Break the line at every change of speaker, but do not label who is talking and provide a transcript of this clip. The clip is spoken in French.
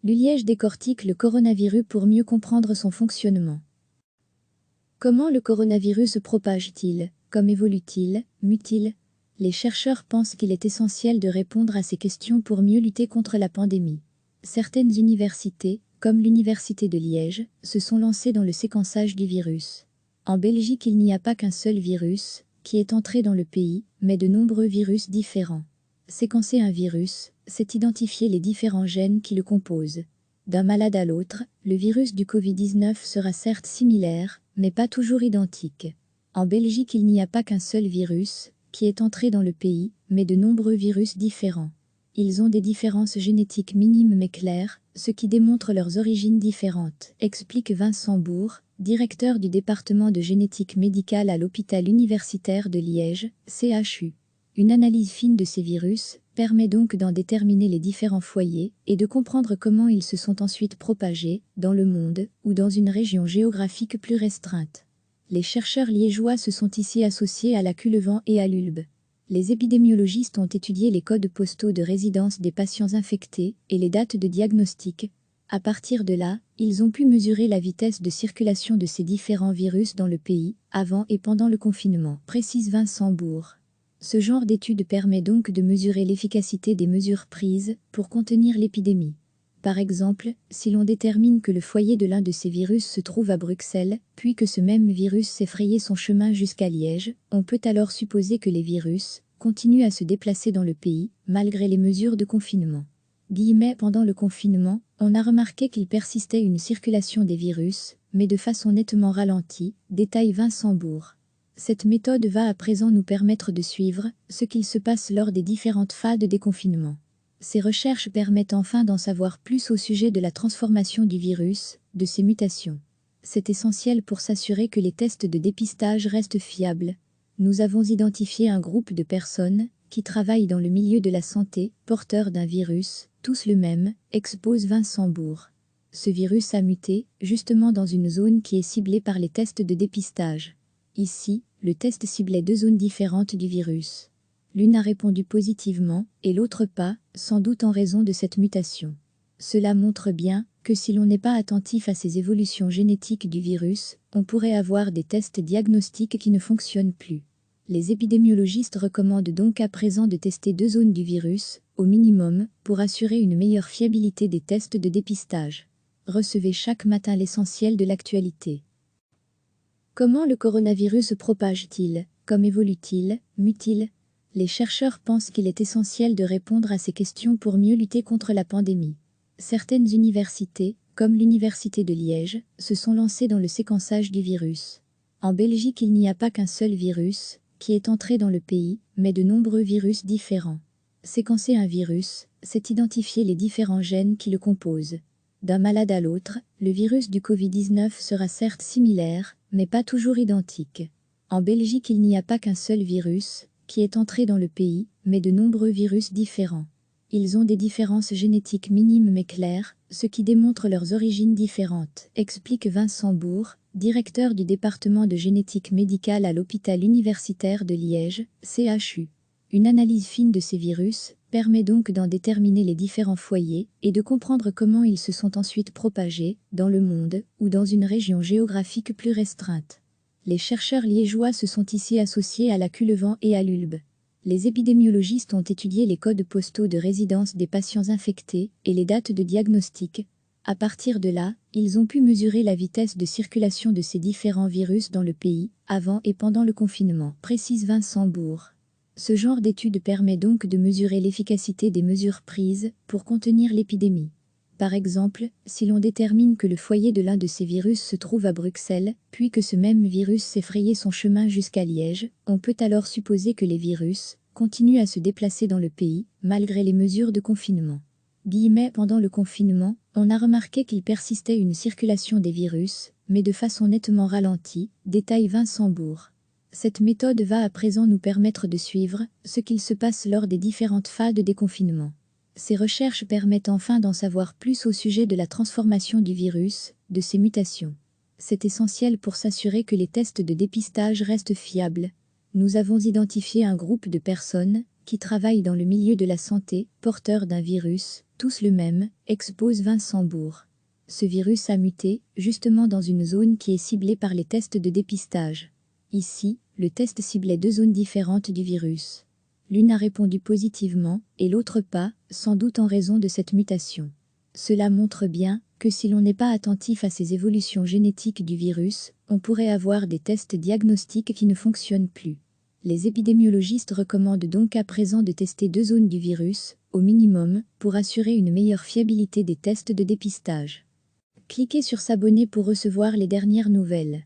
L'Uliège décortique le coronavirus pour mieux comprendre son fonctionnement. Comment le coronavirus se propage-t-il? Comme évolue-t-il? Mute-t-il? Les chercheurs pensent qu'il est essentiel de répondre à ces questions pour mieux lutter contre la pandémie. Certaines universités, comme l'Université de Liège, se sont lancées dans le séquençage du virus. En Belgique, il n'y a pas qu'un seul virus qui est entré dans le pays, mais de nombreux virus différents. Séquencer un virus, c'est identifier les différents gènes qui le composent. D'un malade à l'autre, le virus du Covid-19 sera certes similaire, mais pas toujours identique. En Belgique, il n'y a pas qu'un seul virus qui est entré dans le pays, mais de nombreux virus différents. Ils ont des différences génétiques minimes mais claires, ce qui démontre leurs origines différentes, explique Vincent Bourg, directeur du département de génétique médicale à l'hôpital universitaire de Liège, CHU. Une analyse fine de ces virus permet donc d'en déterminer les différents foyers et de comprendre comment ils se sont ensuite propagés dans le monde ou dans une région géographique plus restreinte. Les chercheurs liégeois se sont ici associés à la Culevan et à l'ULB. Les épidémiologistes ont étudié les codes postaux de résidence des patients infectés et les dates de diagnostic. À partir de là, ils ont pu mesurer la vitesse de circulation de ces différents virus dans le pays, avant et pendant le confinement, précise Vincent Bourg. Ce genre d'étude permet donc de mesurer l'efficacité des mesures prises pour contenir l'épidémie. Par exemple, si l'on détermine que le foyer de l'un de ces virus se trouve à Bruxelles, puis que ce même virus s'est frayé son chemin jusqu'à Liège, on peut alors supposer que les virus continuent à se déplacer dans le pays, malgré les mesures de confinement. Pendant le confinement, on a remarqué qu'il persistait une circulation des virus, mais de façon nettement ralentie, détaille Vincent Bourg. Cette méthode va à présent nous permettre de suivre ce qu'il se passe lors des différentes phases de déconfinement. Ces recherches permettent enfin d'en savoir plus au sujet de la transformation du virus, de ses mutations. C'est essentiel pour s'assurer que les tests de dépistage restent fiables. Nous avons identifié un groupe de personnes qui travaillent dans le milieu de la santé, porteurs d'un virus, tous le même, expose Vincent Bourg. Ce virus a muté, justement dans une zone qui est ciblée par les tests de dépistage. Ici, le test ciblait deux zones différentes du virus. L'une a répondu positivement, et l'autre pas, sans doute en raison de cette mutation. Cela montre bien que si l'on n'est pas attentif à ces évolutions génétiques du virus, on pourrait avoir des tests diagnostiques qui ne fonctionnent plus. Les épidémiologistes recommandent donc à présent de tester deux zones du virus, au minimum, pour assurer une meilleure fiabilité des tests de dépistage. Recevez chaque matin l'essentiel de l'actualité. Comment le coronavirus se propage-t-il? Comme évolue-t-il? Mute-t-il? Les chercheurs pensent qu'il est essentiel de répondre à ces questions pour mieux lutter contre la pandémie. Certaines universités, comme l'Université de Liège, se sont lancées dans le séquençage du virus. En Belgique, il n'y a pas qu'un seul virus qui est entré dans le pays, mais de nombreux virus différents. Séquencer un virus, c'est identifier les différents gènes qui le composent. D'un malade à l'autre, le virus du Covid-19 sera certes similaire, mais pas toujours identique. En Belgique, il n'y a pas qu'un seul virus qui est entré dans le pays, mais de nombreux virus différents. Ils ont des différences génétiques minimes mais claires, ce qui démontre leurs origines différentes, explique Vincent Bourg, directeur du département de génétique médicale à l'hôpital universitaire de Liège, CHU. Une analyse fine de ces virus permet donc d'en déterminer les différents foyers et de comprendre comment ils se sont ensuite propagés dans le monde ou dans une région géographique plus restreinte. Les chercheurs liégeois se sont ici associés à la Culevan et à l'ULB. Les épidémiologistes ont étudié les codes postaux de résidence des patients infectés et les dates de diagnostic. À partir de là, ils ont pu mesurer la vitesse de circulation de ces différents virus dans le pays, avant et pendant le confinement, précise Vincent Bourg. Ce genre d'étude permet donc de mesurer l'efficacité des mesures prises pour contenir l'épidémie. Par exemple, si l'on détermine que le foyer de l'un de ces virus se trouve à Bruxelles, puis que ce même virus s'est frayé son chemin jusqu'à Liège, on peut alors supposer que les virus continuent à se déplacer dans le pays, malgré les mesures de confinement. Pendant le confinement, on a remarqué qu'il persistait une circulation des virus, mais de façon nettement ralentie, détaille Vincent Bourg. Cette méthode va à présent nous permettre de suivre ce qu'il se passe lors des différentes phases de déconfinement. Ces recherches permettent enfin d'en savoir plus au sujet de la transformation du virus, de ses mutations. C'est essentiel pour s'assurer que les tests de dépistage restent fiables. Nous avons identifié un groupe de personnes qui travaillent dans le milieu de la santé, porteurs d'un virus, tous le même, expose Vincent Bourg. Ce virus a muté, justement dans une zone qui est ciblée par les tests de dépistage. Ici, le test ciblait 2 zones différentes du virus. L'une a répondu positivement, et l'autre pas, sans doute en raison de cette mutation. Cela montre bien que si l'on n'est pas attentif à ces évolutions génétiques du virus, on pourrait avoir des tests diagnostiques qui ne fonctionnent plus. Les épidémiologistes recommandent donc à présent de tester 2 zones du virus, au minimum, pour assurer une meilleure fiabilité des tests de dépistage. Cliquez sur s'abonner pour recevoir les dernières nouvelles.